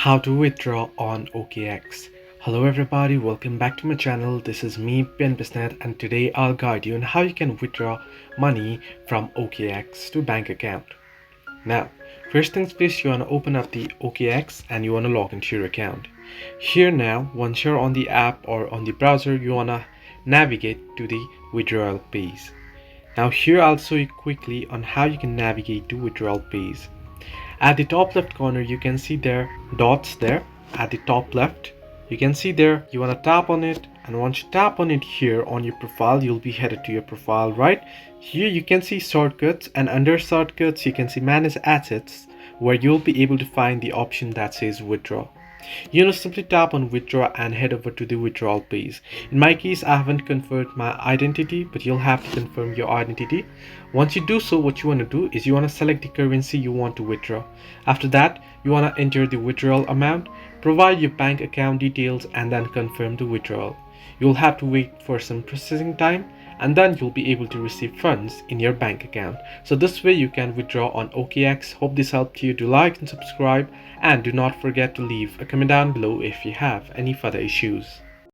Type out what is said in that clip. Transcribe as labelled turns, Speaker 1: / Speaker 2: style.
Speaker 1: How to withdraw on Okx. Hello everybody, welcome back to my channel. This is me, Ben Bisnet, and today I'll guide you on how you can withdraw money from Okx to bank account. Now, first things first, you want to open up the Okx and you want to log into your account. Here now, once you're on the app or on the browser, you want to navigate to the withdrawal page. Now here I'll show you quickly on how you can navigate to withdrawal page. At the top left corner you can see there dots there at the top left. You can see there you want to tap on it, and once you tap on it here on your profile, you'll be headed to your profile. Right here you can see shortcuts, and under shortcuts you can see manage assets, where you'll be able to find the option that says withdraw. Simply tap on withdraw and head over to the withdrawal page. In my case, I haven't confirmed my identity, but you'll have to confirm your identity. Once you do so, what you want to do is you want to select the currency you want to withdraw. After that, you want to enter the withdrawal amount, provide your bank account details, and then confirm the withdrawal. You'll have to wait for some processing time, and then you'll be able to receive funds in your bank account. So this way you can withdraw on Okx. Hope this helped you. Do like and subscribe, and do not forget to leave a comment down below if you have any further issues.